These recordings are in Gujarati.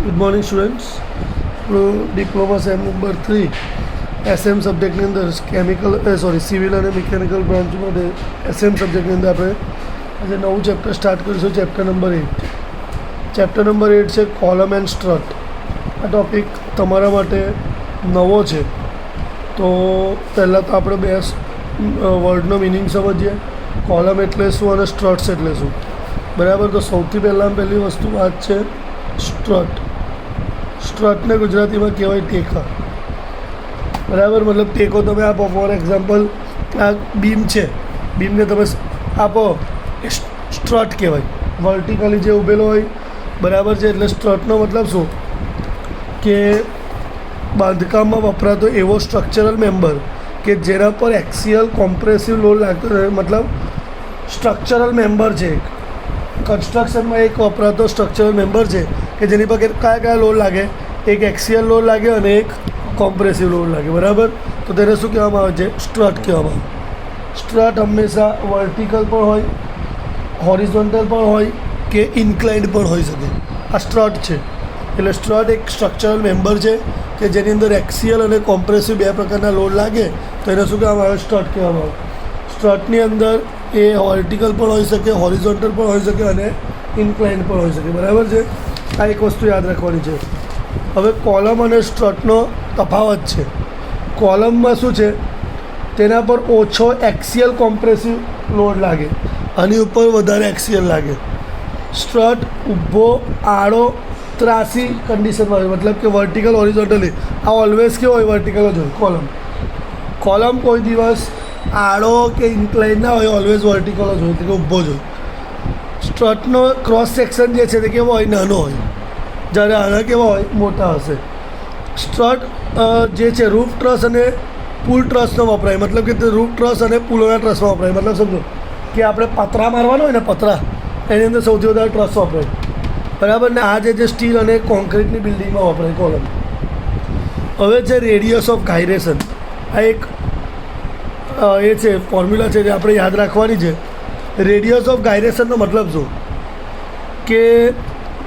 Good morning students. Diploma sem number 3 SM સબ્જેક્ટની અંદર સિવિલ અને મિકેનિકલ બ્રાન્ચ માટે એસએમ સબ્જેક્ટની અંદર આપણે આજે નવું ચેપ્ટર સ્ટાર્ટ કરીશું. Chapter number 8. ચેપ્ટર નંબર 8 છે કોલમ એન્ડ સ્ટ્રટ. આ ટૉપિક તમારા માટે નવો છે, તો પહેલાં તો આપણે બે વર્ડનો મિનિંગ સમજીએ. કોલમ એટલે શું અને સ્ટ્રટ્સ એટલે શું, બરાબર. તો સૌથી પહેલી વસ્તુ વાત છે સ્ટ્રટ. સ્ટ્રટને ગુજરાતીમાં કહેવાય ટેકા, બરાબર. મતલબ ટેકો તમે આપો. ફોર એક્ઝામ્પલ આ બીમ છે, બીમને તમે આપો એ સ્ટ્રટ કહેવાય. વર્ટિકલી જે ઊભેલો હોય, બરાબર છે. એટલે સ્ટ્રટનો મતલબ શું કે બાંધકામમાં વપરાતો એવો સ્ટ્રક્ચરલ મેમ્બર કે જેના પર એક્સિયલ કોમ્પ્રેસિવ લોડ લાગતો હોય. મતલબ સ્ટ્રક્ચરલ મેમ્બર છે, કન્સ્ટ્રક્શનમાં એક વપરાતો સ્ટ્રક્ચરલ મેમ્બર છે કે જેની પર કયા લોડ લાગે. એક એક્સિયલ લોડ લાગે અને એક કોમ્પ્રેસિવ લોડ લાગે, બરાબર. તો તેને શું કહેવામાં આવે છે? સ્ટ્રટ કહેવામાં આવે. સ્ટ્રટ હંમેશા વર્ટિકલ પણ હોય, હોરિઝોન્ટલ પણ હોય કે ઇન્ક્લાઇન્ડ પણ હોઈ શકે. આ સ્ટ્રટ છે. એટલે સ્ટ્રટ એક સ્ટ્રક્ચરલ મેમ્બર છે કે જેની અંદર એક્સિયલ અને કોમ્પ્રેસિવ બે પ્રકારના લોડ લાગે, તો એને શું કહેવામાં આવે? સ્ટ્રટ કહેવામાં આવે. સ્ટ્રટની અંદર એ વર્ટિકલ પણ હોઈ શકે, હોરિઝોન્ટલ પણ હોઈ શકે અને ઇન્ક્લાઇન્ડ પણ હોઈ શકે, બરાબર છે. આ એક વસ્તુ યાદ રાખવાની છે. હવે કોલમ અને સ્ટ્રટનો તફાવત છે. કોલમમાં શું છે? તેના પર ઓછો એક્સિયલ કોમ્પ્રેસિવ લોડ લાગે, આની ઉપર વધારે એક્સિયલ લાગે. સ્ટ્રટ ઊભો, આડો, ત્રાસી કન્ડિશનમાં હોય, મતલબ કે વર્ટિકલ, હોરિઝોન્ટલી. આ ઓલવેઝ કેવો હોય? વર્ટિકલ જ હોય. કોલમ કોઈ દિવસ આડો કે ઇન્ક્લાઇન ના હોય, ઓલવેઝ વર્ટિકલ જ હોય, એટલે કે ઊભો જ હોય. સ્ટ્રટનો ક્રોસ સેક્શન જે છે તે કેવો હોય? નાનો હોય. જ્યારે આના કેવા હોય? મોટા હશે. સ્ટ્રટ જે છે રૂફ ટ્રસ અને પુલ ટ્રસનો વપરાય. મતલબ કે તે રૂફ ટ્રસ અને પુલોના ટ્રસમાં વપરાય. મતલબ સમજો કે આપણે પતરા મારવાનો હોય ને, પતરા, એની અંદર સૌથી વધારે ટ્રસ વપરાય, બરાબર. ને આ જે સ્ટીલ અને કોન્ક્રીટની બિલ્ડિંગમાં વપરાય કોલમ. હવે છે રેડિયસ ઓફ ગાયરેશન. આ એક એ છે ફોર્મ્યુલા છે જે આપણે યાદ રાખવાની છે. રેડિયસ ઓફ ગાયરેશનનો મતલબ શું કે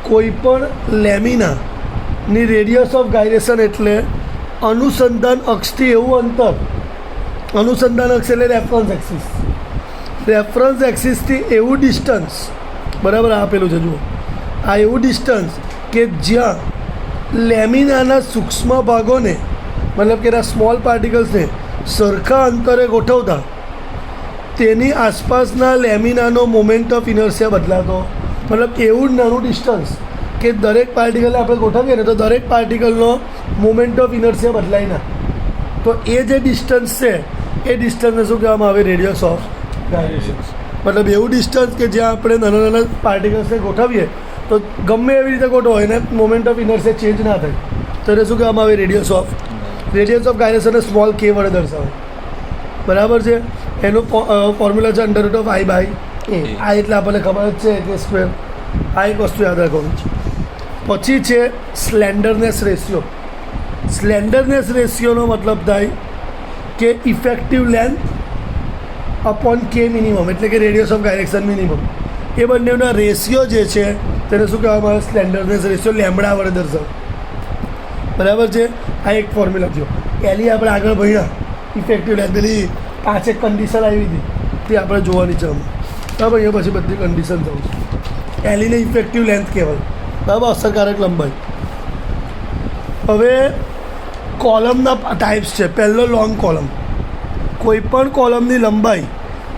કોઈ પણ લેમિનાની રેડિયસ ઓફ ગાયરેશન એટલે અનુસંધાન અક્ષથી એવું અંતર. અનુસંધાન અક્ષ એટલે રેફરન્સ એક્સિસ. રેફરન્સ એક્સિસથી એવું ડિસ્ટન્સ, બરાબર. આપેલું છે, જુઓ. આ એવું ડિસ્ટન્સ કે જ્યાં લેમિનાના સૂક્ષ્મ ભાગોને, મતલબ કે એના સ્મોલ પાર્ટિકલ્સને સરખા અંતરે ગોઠવતા તેની આસપાસના લેમિનાનો મોમેન્ટ ઓફ ઇનર્શિયા બદલાતો. મતલબ એવું નાનું ડિસ્ટન્સ કે દરેક પાર્ટિકલને આપણે ગોઠવીએ ને તો દરેક પાર્ટિકલનો મોમેન્ટ ઓફ ઇનર્શિયા બદલાય ના. તો એ જે ડિસ્ટન્સ છે એ ડિસ્ટન્સને શું કહેવામાં આવે? Radius of gyration. મતલબ એવું ડિસ્ટન્સ કે જ્યાં આપણે નાના પાર્ટિકલ્સને ગોઠવીએ તો ગમે એવી રીતે ગોઠવો એને મોમેન્ટ ઓફ ઇનર્શિયા ચેન્જ ના થાય, તો એને શું કહેવામાં આવે? રેડિયસ ઓફ ગાયરેશનને સ્મોલ કે વડે દર્શાવે, બરાબર છે. એનું ફોર્મ્યુલા છે √i/a. આ એટલે આપણને ખબર જ છે કે સ્ક્વેર. આ એક વસ્તુ યાદ રાખવાનું છે. પછી છે સ્લેન્ડરનેસ રેશિયો. સ્લેન્ડરનેસ રેશિયોનો મતલબ થાય કે effective length upon k minimum, એટલે કે રેડિયસ ઓફ ગાયરેશન મિનિમમ. એ બંનેના રેશિયો જે છે તેને શું કહેવામાં આવે? Slenderness ratio. લેમ્બડા વડે દર્શાવે, બરાબર છે. આ એક ફોર્મ્યુલા થયો. એલી આપણે આગળ ભણ્યા ઇફેક્ટિવ લેન્થ, પેલી 5 કન્ડિશન આવી હતી તે આપણે જોવાની છે. બરાબર. અહીંયા પછી બધી કન્ડિશન થવું છે. એલીને ઇફેક્ટિવ લેન્થ કહેવાય, બરાબર, અસરકારક લંબાઈ. હવે કોલમના ટાઈપ્સ છે. પહેલો લોંગ કોલમ. કોઈપણ કોલમની લંબાઈ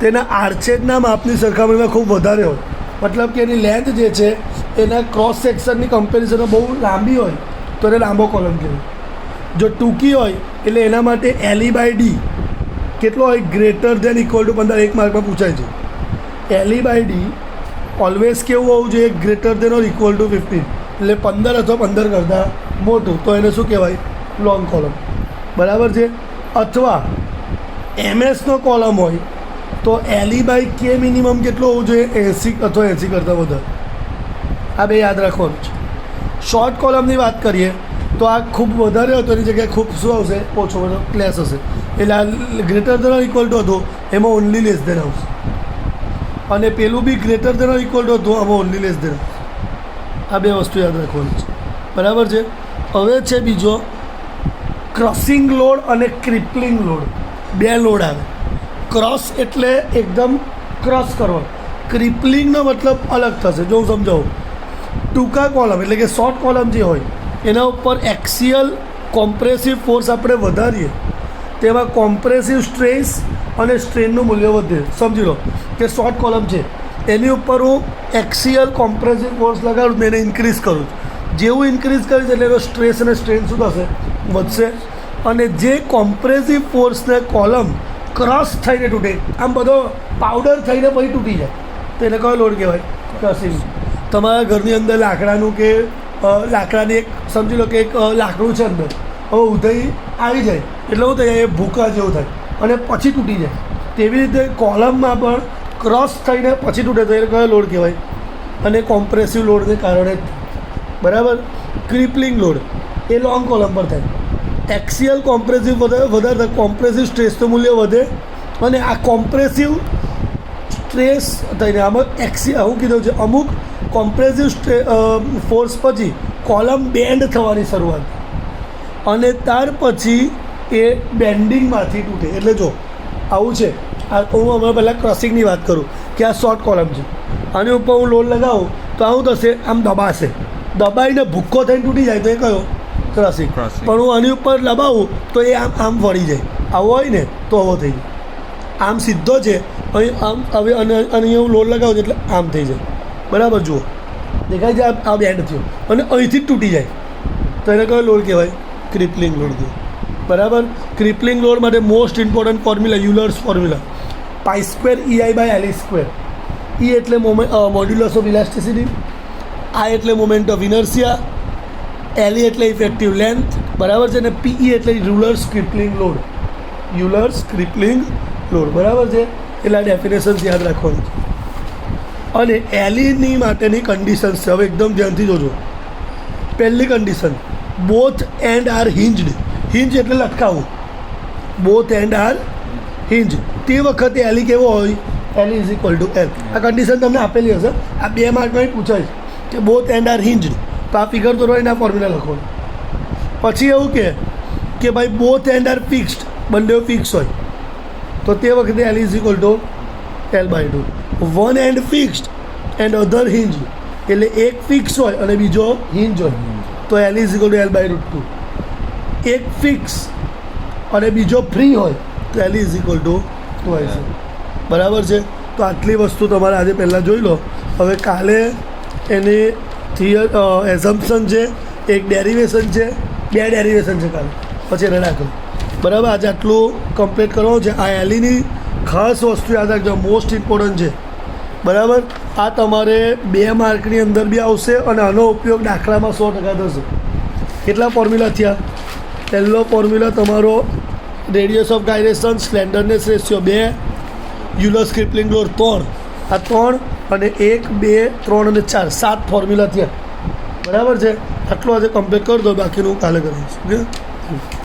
તેના આર્ચેજના માપની સરખામણીમાં ખૂબ વધારે હોય. મતલબ કે એની લેન્થ જે છે એના ક્રોસ સેક્શનની કમ્પેરિઝનમાં બહુ લાંબી હોય તો એને લાંબો કોલમ કહેવાય. જો ટૂંકી હોય એટલે એના માટે LE/D કેટલો હોય? Greater than equal to 15. એક માર્કમાં પૂછાય છે. LE/D ઓલવેઝ કેવું હોવું જોઈએ? Greater than or equal to 15. એટલે 15 અથવા 15 કરતાં મોટું, તો એને શું કહેવાય? લોંગ કોલમ, બરાબર છે. અથવા MS નો કોલમ હોય તો LE/K મિનિમમ કેટલો હોવું જોઈએ? 80 અથવા 80 કરતાં વધારે. આ બે યાદ રાખવાનું છે. શોર્ટ કોલમની વાત કરીએ તો આ ખૂબ વધારે હતો, એની જગ્યાએ ખૂબ શું આવશે? ઓછો, ક્લેસ હશે. એટલે આ greater than or equal to હતું, એમાં ઓનલી લેસ ધેન આવશે. અને પેલું બી greater than or equal to હતું, આમાં ઓનલી લેસ ધેન. આ બે વસ્તુ યાદ રાખવાની છે, બરાબર છે. હવે છે બીજો ક્રોસિંગ લોડ અને ક્રિપલિંગ લોડ. બે લોડ આવે. ક્રોસ એટલે એકદમ ક્રોસ કરવો, ક્રિપલિંગનો મતલબ અલગ થશે. જો હું સમજાવું, ટૂંકા કોલમ એટલે કે શોર્ટ કોલમ જે હોય એના ઉપર એક્સિયલ કોમ્પ્રેસિવ ફોર્સ આપણે વધારીએ તેમાં કોમ્પ્રેસિવ સ્ટ્રેસ અને સ્ટ્રેનનું મૂલ્ય વધે. સમજી લો કે શોર્ટ કોલમ છે એની ઉપર હું એક્સિયલ કોમ્પ્રેસિવ ફોર્સ લગાડું ને એને ઇન્ક્રીઝ કરું છું. જેવું ઇન્ક્રીઝ કરીશ એટલે એનો સ્ટ્રેસ અને સ્ટ્રેન શું થશે? વધશે. અને જે કોમ્પ્રેસિવ ફોર્સને કોલમ ક્રોસ થઈને તૂટે, આમ બધો પાવડર થઈને પછી તૂટી જાય તો એને કયો લોડ કહેવાય? ક્રોસિંગ. તમારા ઘરની અંદર લાકડાનું કે લાકડાની એક સમજી લો કે એક લાકડું છે અંદર, હવે ઉધઈ આવી જાય એટલે શું થાય? એ ભૂકા જેવું થાય અને પછી તૂટી જાય. તેવી રીતે કોલમમાં પણ ક્રોસ થઈને પછી તૂટે તો એને કયો લોડ કહેવાય? અને કોમ્પ્રેસિવ લોડને કારણે જ. બરાબર. ક્રિપલિંગ લોડ એ લોંગ કોલમ પર થાય. એક્સિયલ કોમ્પ્રેસિવ વધારે કોમ્પ્રેસિવ સ્ટ્રેસનું મૂલ્ય વધે અને આ કોમ્પ્રેસિવ સ્ટ્રેસ થઈને આમાં હું કીધું છે અમુક કોમ્પ્રેસિવ ફોર્સ પછી કોલમ બેન્ડ થવાની શરૂઆત અને ત્યાર પછી એ બેન્ડિંગમાંથી તૂટે. એટલે જો આવું છે, આ હું હમણાં પહેલાં ક્રોસિંગની વાત કરું કે આ શોર્ટ કોલમ છે, આની ઉપર હું લોડ લગાવું તો આવું થશે, આમ દબાશે, દબાઈને ભૂક્કો થઈને તૂટી જાય તો એ કયો? ક્રોસિંગ. પણ હું આની ઉપર દબાવું તો એ આમ વળી જાય. આવો હોય ને તો આવો થઈ જાય. આમ સીધો છે, અહીં આમ હવે અને અહીંયા હું લોડ લગાવું એટલે આમ થઈ જાય. બરાબર. જુઓ દેખાય છે આ બેન્ડ થયો અને અહીંથી જ તૂટી જાય તો એને કયો લોડ કહેવાય? ક્રિપલિંગ લોડ કહેવાય. બરાબર. ક્રિપલિંગ લોડ માટે most important formula Euler's formula, π² EI/LE². E એટલે મોડ્યુલસ ઓફ ઇલાસ્ટિસિટી, I એટલે મોમેન્ટ ઓફ ઇનર્શિયા, LE એટલે ઇફેક્ટિવ લેન્થ. બરાબર છે. અને PE એટલે Euler's crippling load. Euler's crippling load. બરાબર છે. એટલે આ ડેફિનેશન્સ યાદ રાખવાની છે. અને LEની માટેની કન્ડિશન્સ છે. હવે એકદમ ધ્યાનથી જોજો. પહેલી condition, both end are hinged. Hinge એટલે લટકાવવું. Both end are hinge. તે વખતે LE કેવો હોય? LE = L. આ કન્ડિશન તમને આપેલી હશે, આ 2 માર્કમાં પૂછાય કે બોથ એન્ડ આર હિન્જડ. તો આ ફિગર તો રહીને આ ફોર્મ્યુલા લખવાનું. પછી એવું કે ભાઈ બોથ એન્ડ આર ફિક્સ્ડ, બંને ફિક્સ હોય તો તે વખતે LE = L/2. One and fixed and other hinge એટલે એક ફિક્સ હોય અને બીજો હિન્જ હોય તો LE = L/2. એક ફિક્સ અને બીજો ફ્રી હોય તો LE = 2IC. બરાબર છે. તો આટલી વસ્તુ તમારે આજે પહેલાં જોઈ લો. હવે કાલે એની એઝમ્પશન છે, એક ડેરિવેશન છે, 2 ડેરિવેશન છે કાલે, પછી એને દાખલો. બરાબર. આજે આટલું કમ્પ્લીટ કરવાનું છે. આ LEની ખાસ વસ્તુ યાદ રાખજો, મોસ્ટ ઇમ્પોર્ટન્ટ છે. બરાબર. આ તમારે 2 માર્કની અંદર બી આવશે અને આનો ઉપયોગ દાખલામાં 100% થશે. કેટલા ફોર્મ્યુલા થયા? પહેલો ફોર્મ્યુલા તમારો radius of gyration, slenderness ratio 2, Euler's crippling load 3. આ 3 અને 1, 2, 3 અને 4, 7 ફોર્મ્યુલા થયા. બરાબર છે. આટલું આજે કમ્પ્લીટ કરી દો, બાકીનું કાલે કરીશ. ઓકે.